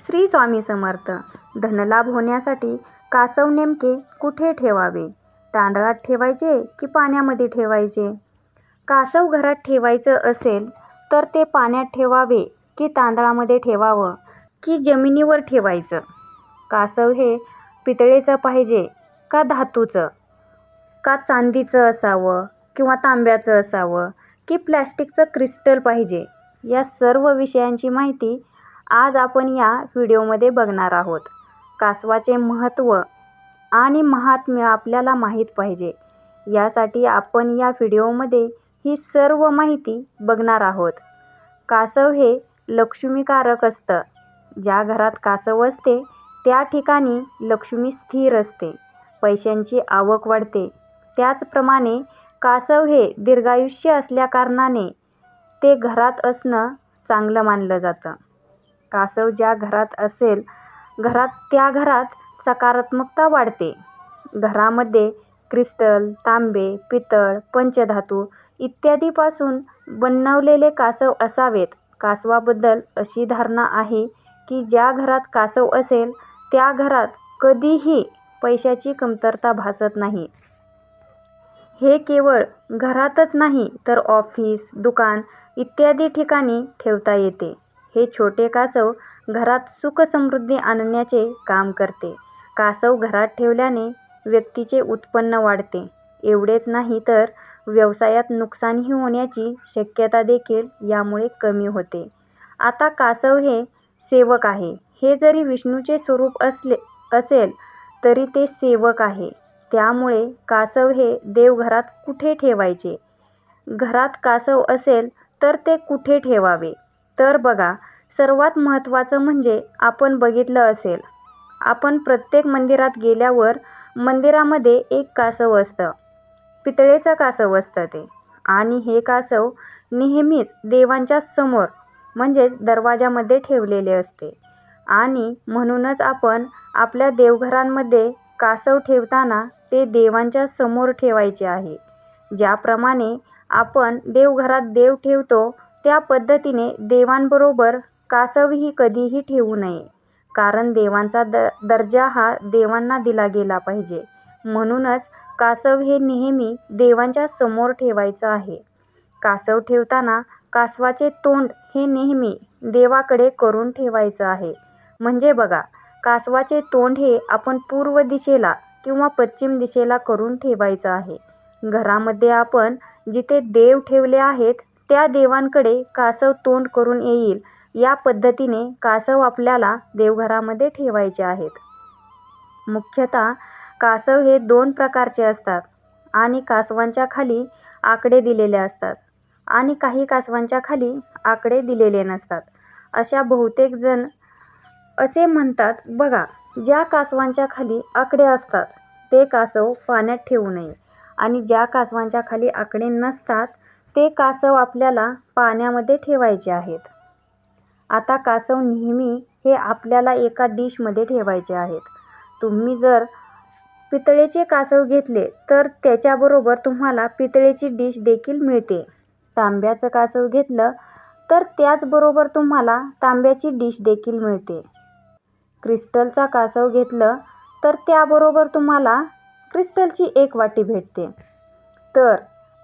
श्री स्वामी समर्थ. धनलाभ होण्यासाठी कासव नेमके कुठे ठेवावे? तांदळात ठेवायचे की पाण्यामध्ये ठेवायचे? कासव घरात ठेवायचं असेल तर ते पाण्यात ठेवावे की तांदळामध्ये ठेवावं की जमिनीवर ठेवायचं? कासव हे पितळेचं पाहिजे का धातूचं? का चांदीचं असावं किंवा तांब्याचं असावं की प्लॅस्टिकचं क्रिस्टल पाहिजे? या सर्व विषयांची माहिती आज आपण या व्हिडिओमध्ये बघणार आहोत. कासवाचे महत्त्व आणि महात्म्य आपल्याला माहीत पाहिजे, यासाठी आपण या व्हिडिओमध्ये ही सर्व माहिती बघणार आहोत. कासव हे लक्ष्मीकारक असतं. ज्या घरात कासव असते त्या ठिकाणी लक्ष्मी स्थिर असते, पैशांची आवक वाढते. त्याचप्रमाणे कासव हे दीर्घायुष्य असल्याकारणाने ते घरात असणं चांगलं मानलं जातं. कासव ज्या घरात असेल त्या घरात सकारात्मकता वाढते. घरामध्ये क्रिस्टल, तांबे, पितळ, पंचधातू इत्यादीपासून बनवलेले कासव असावेत. कासवाबद्दल अशी धारणा आहे की ज्या घरात कासव असेल त्या घरात कधीही पैशाची कमतरता भासत नाही. हे केवळ घरातच नाही तर ऑफिस, दुकान इत्यादी ठिकाणी ठेवता येते. हे छोटे कासव घरात सुख समृद्धी आणण्याचे काम करते. कासव घरात ठेवल्याने व्यक्तीचे उत्पन्न वाढते. एवढेच नाही तर व्यवसायात नुकसानही होण्याची शक्यता देखील यामुळे कमी होते. आता कासव हे सेवक आहे. हे जरी विष्णूचे स्वरूप असेल तरी ते सेवक आहे. त्यामुळे कासव हे देवघरात कुठे ठेवायचे? घरात कासव असेल तर ते कुठे ठेवावे? तर बघा, सर्वात महत्त्वाचं म्हणजे आपण बघितलं असेल, आपण प्रत्येक मंदिरात गेल्यावर मंदिरामध्ये एक कासव असतं. पितळेचं कासव असतं ते. आणि हे कासव नेहमीच देवांच्या समोर म्हणजेच दरवाजामध्ये ठेवलेले असते. आणि म्हणूनच आपण आपल्या देवघरांमध्ये कासव ठेवताना ते देवांच्या समोर ठेवायचे आहे. ज्याप्रमाणे आपण देवघरात देव ठेवतो त्या पद्धतीने देवांबरोबर कासवही कधीही ठेवू नये, कारण देवांचा दर्जा हा देवांना दिला गेला पाहिजे. म्हणूनच कासव हे नेहमी देवांच्या समोर ठेवायचं आहे. कासव ठेवताना कासवाचे तोंड हे नेहमी देवाकडे करून ठेवायचं आहे. म्हणजे बघा, कासवाचे तोंड हे आपण पूर्व दिशेला किंवा पश्चिम दिशेला करून ठेवायचं आहे. घरामध्ये आपण जिथे देव ठेवले आहेत त्या देवांकडे कासव तोंड करून येईल या पद्धतीने कासव आपल्याला देवघरामध्ये ठेवायचे आहेत. मुख्यतः कासव हे 2 प्रकारचे असतात आणि कासवांच्या खाली आकडे दिलेले असतात आणि काही कासवांच्या खाली आकडे दिलेले नसतात. अशा बहुतेक जण असे म्हणतात, बघा, ज्या कासवांच्या खाली आकडे असतात ते कासव पाण्यात ठेवू नये आणि ज्या कासवांच्या खाली आकडे नसतात ते कासव आपल्याला पाण्यामध्ये ठेवायचे आहेत. आता कासव नेहमी हे आपल्याला एका डिशमध्ये ठेवायचे आहेत. तुम्ही जर पितळेचे कासव घेतले तर त्याच्याबरोबर तुम्हाला पितळेची डिश देखील मिळते. तांब्याचं कासव घेतलं तर त्याचबरोबर तुम्हाला तांब्याची डिश देखील मिळते. क्रिस्टलचा कासव घेतलं तर त्याबरोबर तुम्हाला क्रिस्टलची एक वाटी भेटते. तर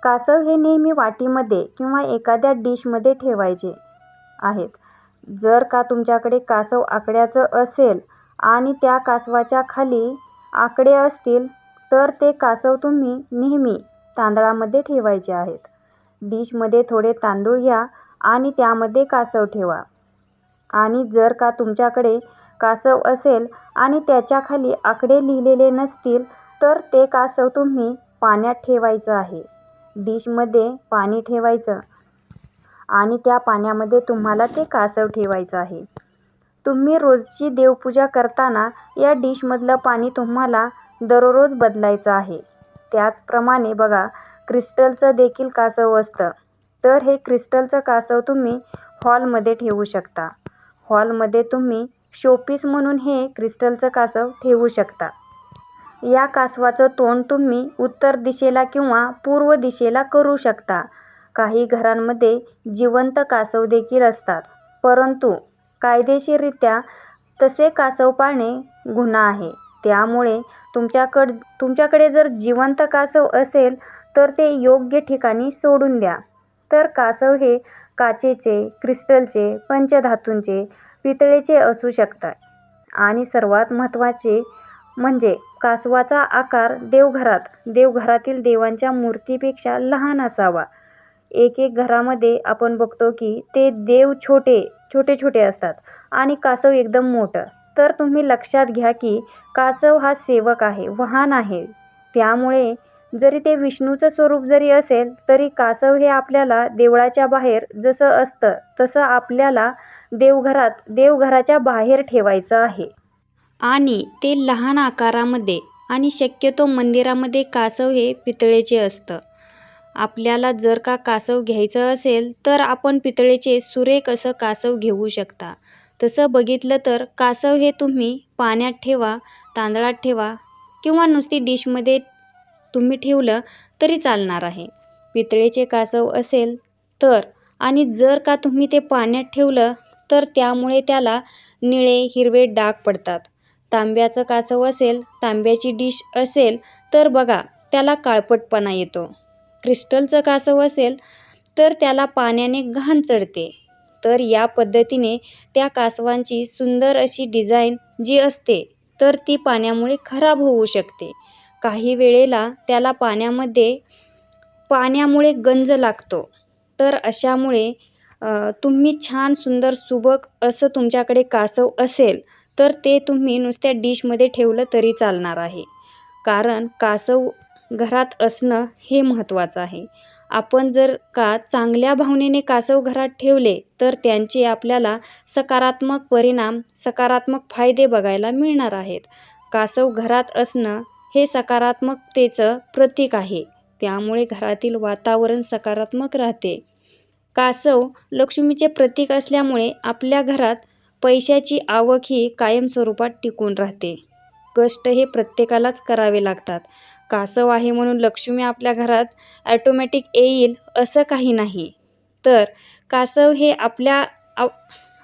कासव हे नेहमी वाटीमध्ये किंवा एखाद्या डिशमध्ये ठेवायचे आहेत. जर का तुमच्याकडे कासव आकड्याचं असेल आणि त्या कासवाच्या खाली आकडे असतील तर ते कासव तुम्ही नेहमी तांदळामध्ये ठेवायचे आहेत. डिशमध्ये थोडे तांदूळ घ्या आणि त्यामध्ये कासव ठेवा. आणि जर का तुमच्याकडे कासव असेल आणि त्याच्याखाली आकडे लिहिलेले नसतील तर ते कासव तुम्ही पाण्यात ठेवायचं आहे. डिशमध्ये पाणी ठेवायचं आणि त्या पाण्यामध्ये तुम्हाला ते कासव ठेवायचं आहे. तुम्ही रोजची देवपूजा करताना या डिशमधलं पाणी तुम्हाला दररोज बदलायचं आहे. त्याचप्रमाणे बघा, क्रिस्टलचं देखील कासव असतं. तर हे क्रिस्टलचं कासव तुम्ही हॉलमध्ये ठेवू शकता. हॉलमध्ये तुम्ही शोपीस म्हणून हे क्रिस्टलचं कासव ठेवू शकता. या कासवाचं तोंड तुम्ही उत्तर दिशेला किंवा पूर्व दिशेला करू शकता. काही घरांमध्ये जिवंत कासव देखील असतात, परंतु कायदेशीररित्या तसे कासव पाळणे गुन्हा आहे. त्यामुळे तुमच्याकडे जर जिवंत कासव असेल तर ते योग्य ठिकाणी सोडून द्या. तर कासव हे काचेचे, क्रिस्टलचे, पंचधातूंचे, पितळेचे असू शकतात. आणि सर्वात महत्त्वाचे म्हणजे कासवाचा आकार देवघरातील देवांच्या मूर्तीपेक्षा लहान असावा. एक घरामध्ये आपण बघतो की ते देव छोटे असतात आणि कासव एकदम मोठं. तर तुम्ही लक्षात घ्या की कासव हा सेवक आहे, वाहन आहे. त्यामुळे जरी ते विष्णूचं स्वरूप जरी असेल तरी कासव हे आपल्याला देवळाच्या बाहेर जसं असतं तसं आपल्याला देवघराच्या बाहेर ठेवायचं आहे. आणि ते लहान आकारामध्ये आणि शक्यतो मंदिरामध्ये कासव हे पितळेचे असतं. आपल्याला जर का कासव घ्यायचं असेल तर आपण पितळेचे सुरेख असं कासव घेऊ शकता. तसं बघितलं तर कासव हे तुम्ही पाण्यात ठेवा, तांदळात ठेवा किंवा नुसती डिशमध्ये तुम्ही ठेवलं तरी चालणार आहे. पितळेचे कासव असेल तर आणि जर का तुम्ही ते पाण्यात ठेवलं तर त्यामुळे त्याला निळे हिरवे डाग पडतात. तांब्याचं कासव असेल, तांब्याची डिश असेल तर बघा त्याला काळपटपणा येतो. क्रिस्टलचं कासव असेल तर त्याला पाण्याने घाण चढते. तर या पद्धतीने त्या कासवांची सुंदर अशी डिझाईन जी असते तर ती पाण्यामुळे खराब होऊ शकते. काही वेळेला त्याला पाण्यामुळे गंज लागतो. तर अशामुळे तुम्ही छान सुंदर सुबक असं तुमच्याकडे कासव असेल तर ते तुम्ही नुसत्या डिशमध्ये ठेवलं तरी चालणार आहे. कारण कासव घरात असणं हे महत्त्वाचं आहे. आपण जर का चांगल्या भावनेने कासव घरात ठेवले तर त्यांचे आपल्याला सकारात्मक परिणाम, सकारात्मक फायदे बघायला मिळणार आहेत. कासव घरात असणं हे सकारात्मकतेचं प्रतीक आहे. त्यामुळे घरातील वातावरण सकारात्मक राहते. कासव लक्ष्मीचे प्रतीक असल्यामुळे आपल्या घरात पैशाची आवक ही कायमस्वरूपात टिकून राहते. कष्ट हे प्रत्येकालाच करावे लागतात. कासव आहे म्हणून लक्ष्मी आपल्या घरात ॲटोमॅटिक येईल असं काही नाही. तर कासव हे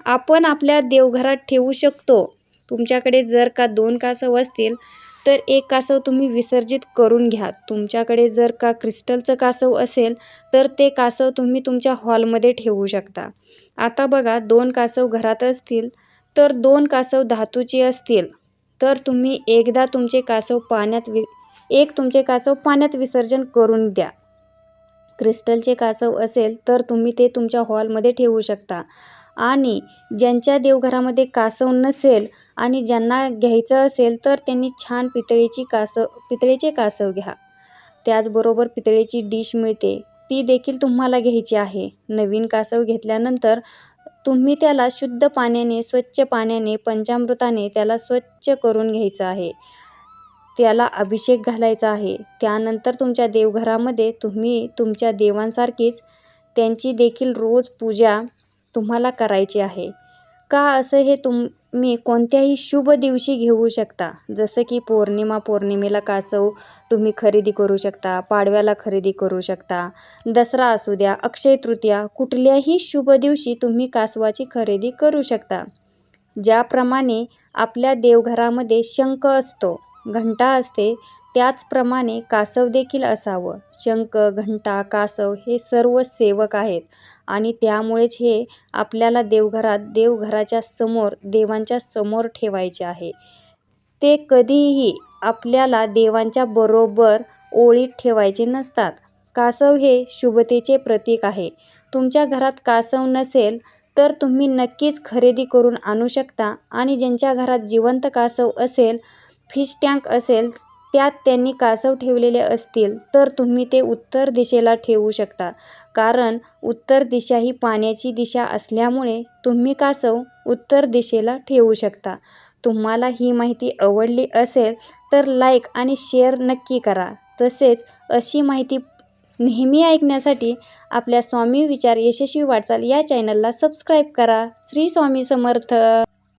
आपण आपल्या देवघरात ठेवू शकतो. तुमच्याकडे जर का 2 कासव असतील तर 1 कासव तुम्ही विसर्जित करून घ्या. तुमच्याकडे जर का क्रिस्टलचं कासव असेल तर ते कासव तुम्ही तुमच्या हॉलमध्ये ठेवू शकता. आता बघा 2 कासव घरात असतील तर 2 कासव धातूचे असतील तर तुम्ही एकदा तुमचे कासव पाण्यात विसर्जन करून द्या. क्रिस्टलचे कासव असेल तर तुम्ही ते तुमच्या हॉलमध्ये ठेवू शकता. आणि ज्यांच्या देवघरामध्ये कासव नसेल आणि ज्यांना घ्यायचं असेल तर त्यांनी छान पितळेचे कासव घ्या. त्याचबरोबर पितळेची डिश मिळते, ती देखील तुम्हाला घ्यायची आहे. नवीन कासव घेतल्यानंतर तुम्ही त्याला शुद्ध पाण्याने, स्वच्छ पाण्याने, पंचामृताने त्याला स्वच्छ करून घ्यायचं आहे. त्याला अभिषेक घालायचा आहे. त्यानंतर तुमच्या देवघरामध्ये तुम्ही तुमच्या देवांसारखीच त्यांची देखील रोज पूजा तुम्हाला करायची आहे. का असं हे तुम्ही कोणत्याही शुभ दिवशी घेऊ शकता. जसं की पौर्णिमेला कासव तुम्ही खरेदी करू शकता, पाडव्याला खरेदी करू शकता, दसरा असू द्या, अक्षय तृतीया, कुठल्याही शुभ दिवशी तुम्ही कासवाची खरेदी करू शकता. ज्याप्रमाणे आपल्या देवघरामध्ये शंख असतो, घंटा असते, त्याचप्रमाणे कासव देखील असावं. शंख, घंटा, कासव हे सर्व सेवक आहेत आणि त्यामुळेच हे आपल्याला देवघराच्या समोर, देवांच्या समोर ठेवायचे आहे. ते कधीही आपल्याला देवांच्या बरोबर ओळीत ठेवायचे नसतात. कासव हे शुभतेचे प्रतीक आहे. तुमच्या घरात कासव नसेल तर तुम्ही नक्कीच खरेदी करून आणू शकता. आणि ज्यांच्या घरात जिवंत कासव असेल, फिश टँक असेल, त्यात त्यांनी कासव ठेवलेले असतील तर तुम्ही ते उत्तर दिशेला ठेवू शकता. कारण उत्तर दिशा ही पाण्याची दिशा असल्यामुळे तुम्ही कासव उत्तर दिशेला ठेवू शकता. तुम्हाला ही माहिती आवडली असेल तर लाईक आणि शेअर नक्की करा. तसेच अशी माहिती नेहमी ऐकण्यासाठी आपल्या स्वामी विचार यशस्वी वाटचाल या चॅनलला सबस्क्राईब करा. श्री स्वामी समर्थ.